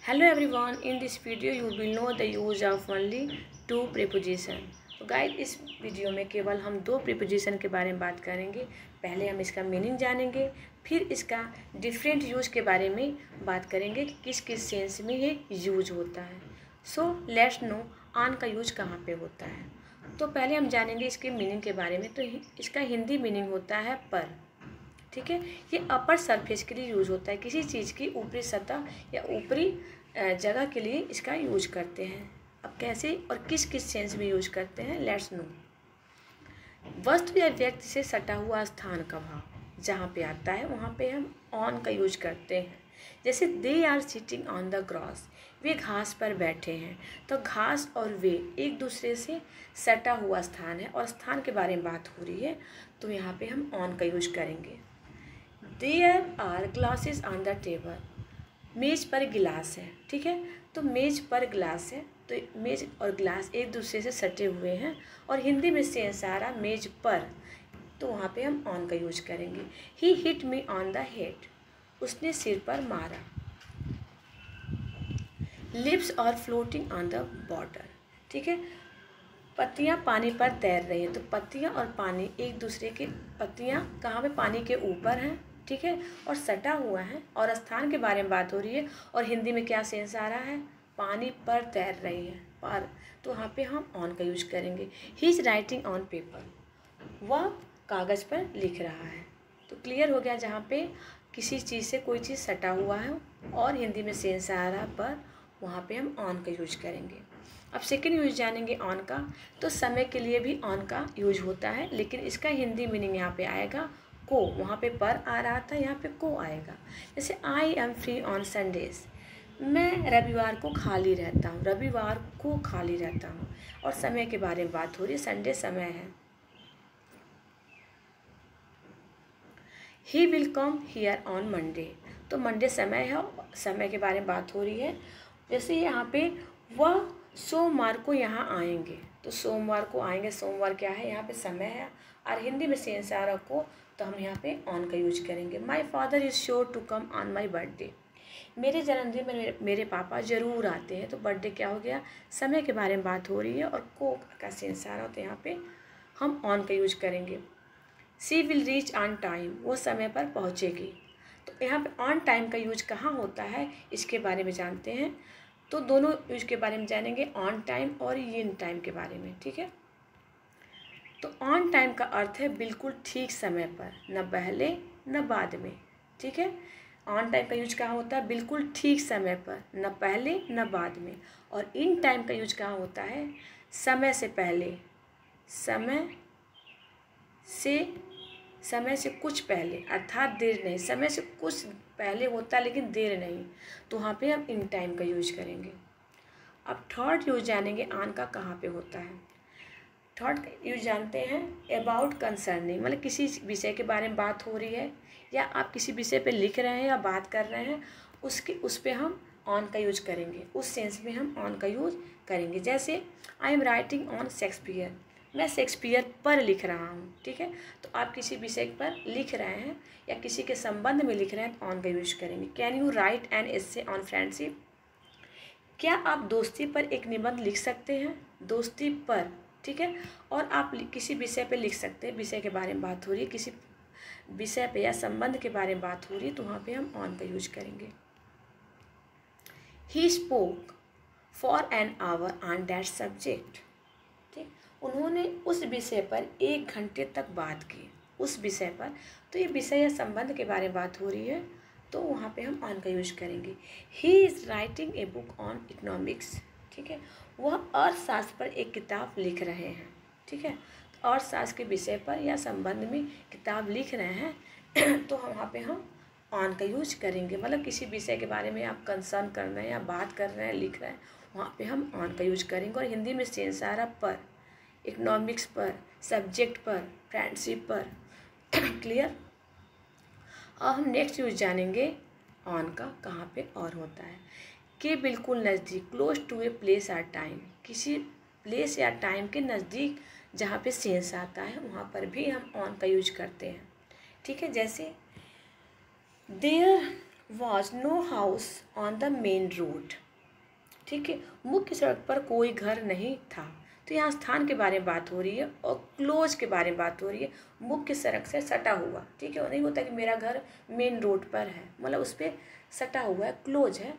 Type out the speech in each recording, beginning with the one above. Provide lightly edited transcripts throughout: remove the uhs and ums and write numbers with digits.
Hello everyone, in this video you will know the use of only two preposition. तो guys इस video में केवल हम दो प्रीपोजिशन के बारे में बात करेंगे। पहले हम इसका मीनिंग जानेंगे, फिर इसका डिफरेंट यूज के बारे में बात करेंगे कि किस किस सेंस में ये यूज होता है। सो लेट्स नो ऑन का यूज कहाँ पे होता है। तो पहले हम जानेंगे इसके मीनिंग के बारे में। तो इसका हिंदी मीनिंग होता है पर। ठीक है, ये अपर सरफेस के लिए यूज होता है, किसी चीज़ की ऊपरी सतह या ऊपरी जगह के लिए इसका यूज करते हैं। अब कैसे और किस किस सेंस में यूज करते हैं, लेट्स नो। वस्तु या व्यक्ति से सटा हुआ स्थान का भाव जहाँ पे आता है वहाँ पे हम ऑन का यूज करते हैं। जैसे they are sitting on the grass, वे घास पर बैठे हैं। तो घास और वे एक दूसरे से सटा हुआ स्थान है और स्थान के बारे में बात हो रही है, तो यहाँ पे हम ऑन का यूज करेंगे। There are glasses on the table, मेज़ पर गिलास है। ठीक है, तो मेज़ पर गिलास है, तो मेज़ और गिलास एक दूसरे से सटे हुए हैं और हिंदी में सेंस आ रहा मेज़ पर, तो वहाँ पे हम ऑन का यूज करेंगे। He hit me on the head, उसने सिर पर मारा। लिप्स और फ्लोटिंग ऑन द वाटर। ठीक है, पत्तियाँ पानी पर तैर रही हैं, तो पत्तियाँ और पानी एक दूसरे के, पत्तियाँ कहाँ पे, पानी के ऊपर हैं। ठीक है, और सटा हुआ है और स्थान के बारे में बात हो रही है और हिंदी में क्या सेंस आ रहा है, पानी पर तैर रही है पर, तो वहाँ पे हम ऑन का यूज करेंगे। He is writing on paper, वह कागज़ पर लिख रहा है। तो क्लियर हो गया, जहाँ पे किसी चीज़ से कोई चीज़ सटा हुआ है और हिंदी में सेंस आ रहा है पर, वहाँ पे हम ऑन का यूज करेंगे। अब सेकेंड यूज जानेंगे ऑन का। तो समय के लिए भी ऑन का यूज होता है, लेकिन इसका हिंदी मीनिंग यहाँ पे आएगा को। वहाँ पे पर आ रहा था, यहाँ पे को आएगा। जैसे I am free on Sundays, मैं रविवार को खाली रहता हूँ, रविवार को खाली रहता हूँ। और समय के बारे में बात हो रही है, संडे समय है। He will come here on Monday, तो मंडे समय है, समय के बारे में बात हो रही है। जैसे यहाँ पे वह सोमवार को यहाँ आएंगे, तो सोमवार को आएंगे, सोमवार क्या है, यहाँ पे समय है और हिंदी में सेंस आ रहा को, तो हम यहाँ पे ऑन का यूज करेंगे। My father is sure to come on my birthday, मेरे जन्मदिन में मेरे पापा ज़रूर आते हैं। तो बर्थडे क्या हो गया, समय के बारे में बात हो रही है और को का सेंस आ रहा हो, तो यहाँ पे हम ऑन का यूज करेंगे। सी विल रीच ऑन टाइम, वो समय पर पहुँचेगी। तो यहाँ पे ऑन टाइम का यूज कहाँ होता है, इसके बारे में जानते हैं। तो दोनों यूज के बारे में जानेंगे, ऑन टाइम और इन टाइम के बारे में। ठीक है, तो ऑन टाइम का अर्थ है बिल्कुल ठीक समय पर, न पहले न बाद में। ठीक है, ऑन टाइम का यूज कहाँ होता है, बिल्कुल ठीक समय पर, न पहले न बाद में। और इन टाइम का यूज कहाँ होता है, समय से पहले, समय से कुछ पहले, अर्थात देर नहीं। समय से कुछ पहले होता है लेकिन देर नहीं, तो वहाँ पे हम इन टाइम का यूज करेंगे। अब थर्ड यूज जानेंगे ऑन का कहाँ पे होता है। थर्ड यूज जानते हैं, अबाउट कंसर्निंग, मतलब किसी विषय के बारे में बात हो रही है या आप किसी विषय पे लिख रहे हैं या बात कर रहे हैं, उस पे हम ऑन का यूज करेंगे, उस सेंस में हम ऑन का यूज करेंगे। जैसे I am writing on Shakespeare, मैं शेक्सपियर पर लिख रहा हूँ। ठीक है, तो आप किसी विषय पर लिख रहे हैं या किसी के संबंध में लिख रहे हैं तो ऑन का यूज करेंगे। Can you write an essay on friendship, क्या आप दोस्ती पर एक निबंध लिख सकते हैं, दोस्ती पर। ठीक है, और आप किसी विषय पे लिख सकते हैं, विषय के बारे में बात हो रही है, किसी विषय पे या संबंध के बारे में बात हो रही है, तो वहाँ पे हम ऑन का यूज करेंगे। He spoke for an hour on that subject, ठीक, उन्होंने उस विषय पर 1 घंटे तक बात की, उस विषय पर। तो ये विषय या संबंध के बारे में बात हो रही है, तो वहाँ पे हम ऑन का यूज करेंगे। He is writing a book on economics, ठीक है, वह अर्थशास्त्र पर एक किताब लिख रहे हैं। ठीक है, तो अर्थशास्त्र के विषय पर या संबंध में किताब लिख रहे हैं तो वहाँ पे हम ऑन का यूज करेंगे। मतलब किसी विषय के बारे में आप कंसर्न कर रहे हैं या बात कर रहे हैं, लिख रहे हैं, वहाँ पे हम ऑन का यूज करेंगे। और हिंदी में सेंस आ रहा पर, इकोनॉमिक्स पर, सब्जेक्ट पर, फ्रेंडशिप पर। क्लियर। अब हम नेक्स्ट यूज जानेंगे ऑन का कहाँ पे और होता है। के बिल्कुल नज़दीक, close to a place or time, किसी प्लेस या टाइम के नज़दीक जहाँ पे सेंस आता है वहाँ पर भी हम ऑन का यूज करते हैं। ठीक है, जैसे there was no house on the main road. ठीक है, मुख्य सड़क पर कोई घर नहीं था। तो यहाँ स्थान के बारे में बात हो रही है और क्लोज के बारे में बात हो रही है, मुख्य सड़क से सटा हुआ। ठीक है, नहीं होता कि मेरा घर मेन रोड पर है, मतलब उस पर सटा हुआ है, क्लोज है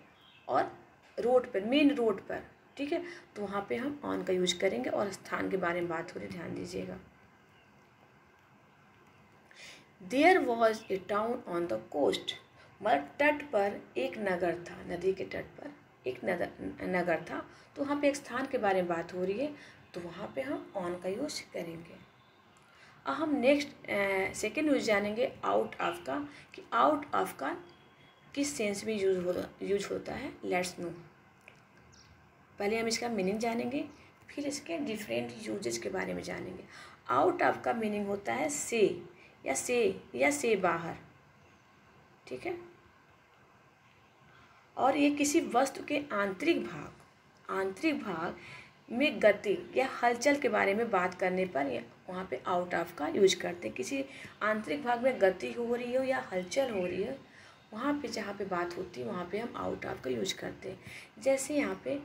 और रोड पर, मेन रोड पर। ठीक है, तो वहाँ पे हम ऑन का यूज करेंगे और स्थान के बारे में बात हो रही, ध्यान दीजिएगा। There was a town on the coast, मतलब तट पर एक नगर था, नदी के तट पर एक नगर था। तो वहाँ पे एक स्थान के बारे में बात हो रही है, तो वहाँ पे हम ऑन का यूज करेंगे। अब हम नेक्स्ट सेकेंड यूज जानेंगे आउट ऑफ का, कि आउट ऑफ का किस सेंस में यूज होता है। Let's no. पहले हम इसका मीनिंग जानेंगे, फिर इसके डिफरेंट यूजेस के बारे में जानेंगे। आउट ऑफ का मीनिंग होता है से या से बाहर। ठीक है, और ये किसी वस्तु के आंतरिक भाग में गति या हलचल के बारे में बात करने पर वहाँ पे आउट ऑफ का यूज करते हैं। किसी आंतरिक भाग में गति हो रही हो या हलचल हो रही है, वहाँ पे जहाँ पे बात होती है वहाँ पे हम आउट ऑफ का यूज करते हैं। जैसे यहाँ पे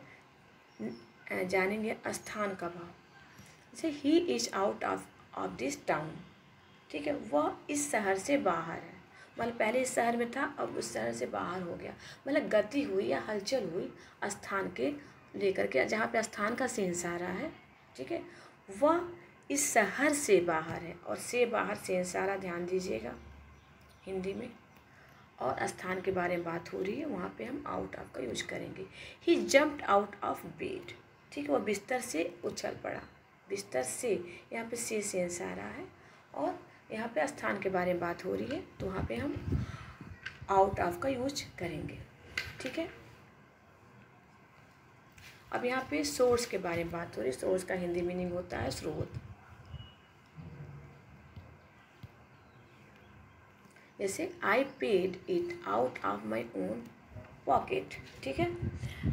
जानेंगे स्थान का भाव, जैसे he is out of this town. ठीक है, वह इस शहर से बाहर है, मतलब पहले इस शहर में था, अब उस शहर से बाहर हो गया, मतलब गति हुई या हलचल हुई स्थान के लेकर के, जहाँ पे स्थान का सेंस आ रहा है। ठीक है, वह इस शहर से बाहर है, और से बाहर सेंस आ रहा, ध्यान दीजिएगा हिंदी में। और स्थान के बारे में बात हो रही है, वहाँ पे हम आउट ऑफ का यूज करेंगे। ही जम्प्ड आउट ऑफ बेड। ठीक है, वह बिस्तर से उछल पड़ा, बिस्तर से, यहाँ पे से सेंस आ रहा है, और यहाँ पे स्थान के बारे में बात हो रही है, तो वहाँ पे हम आउट ऑफ का यूज करेंगे। ठीक है, अब यहाँ पे सोर्स के बारे में बात हो रही है। सोर्स का हिंदी मीनिंग होता है स्रोत। जैसे I paid it out of my own pocket. ठीक है,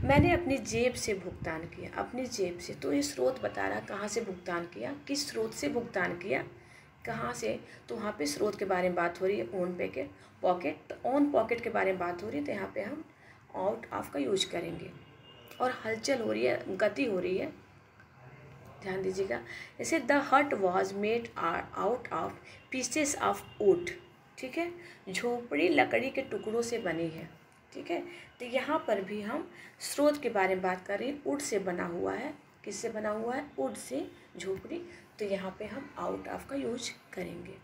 मैंने अपनी जेब से भुगतान किया, अपनी जेब से। तो ये स्रोत बता रहा कहाँ से भुगतान किया, किस स्रोत से भुगतान किया, कहाँ से। तो वहाँ पे स्रोत के बारे में बात हो रही है, ओन पॉकेट। तो ओन पॉकेट के बारे में बात हो रही है, तो यहाँ पे हम आउट ऑफ का यूज करेंगे। और हलचल हो रही है, गति हो रही है, ध्यान दीजिएगा। जैसे द हट was made out of pieces of would. ठीक है, झोपड़ी लकड़ी के टुकड़ों से बनी है। ठीक है, तो यहाँ पर भी हम स्रोत के बारे में बात कर रहे हैं, वुड से बना हुआ है। किससे बना हुआ है, वुड से झोपड़ी। तो यहाँ पे हम आउट ऑफ का यूज करेंगे।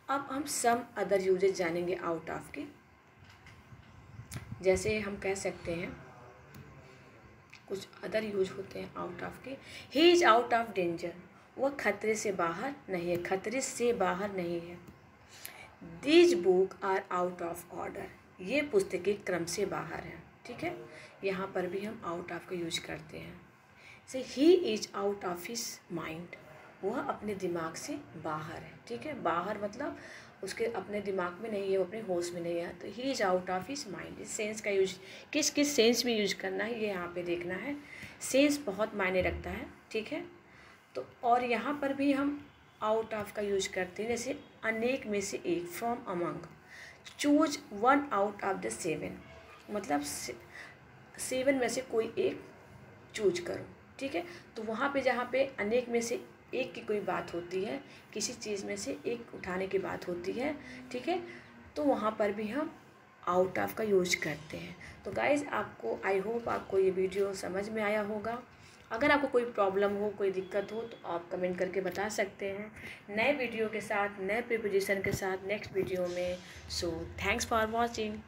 अब हम सम अदर यूजेज जानेंगे आउट ऑफ के। जैसे हम कह सकते हैं, कुछ अदर यूज होते हैं आउट ऑफ के। He is out of danger, वह खतरे से बाहर नहीं है, खतरे से बाहर नहीं है। These book are out of order, ये पुस्तकें क्रम से बाहर हैं। ठीक है, यहाँ पर भी हम आउट ऑफ का यूज करते हैं। से he is out of his mind, वह अपने दिमाग से बाहर है। ठीक है, बाहर मतलब उसके अपने दिमाग में नहीं है, वो अपने होश में नहीं है। तो he is out of his mind. इस सेंस का यूज किस किस सेंस में यूज करना है, ये यहाँ पे देखना है। सेंस बहुत मायने रखता है। ठीक है, तो और यहाँ पर भी हम आउट ऑफ का यूज करते हैं। जैसे अनेक में से एक, from among, choose one out of the seven, मतलब 7 में से कोई एक चूज करो। ठीक है, तो वहाँ पे जहाँ पे अनेक में से एक की कोई बात होती है, किसी चीज़ में से एक उठाने की बात होती है। ठीक है, तो वहाँ पर भी हम आउट ऑफ का यूज करते हैं। तो गाइज़, आपको आई होप आपको ये वीडियो समझ में आया होगा। अगर आपको कोई प्रॉब्लम हो, कोई दिक्कत हो, तो आप कमेंट करके बता सकते हैं नए वीडियो के साथ, नए प्रीपोजिशन के साथ नेक्स्ट वीडियो में। So thanks for watching.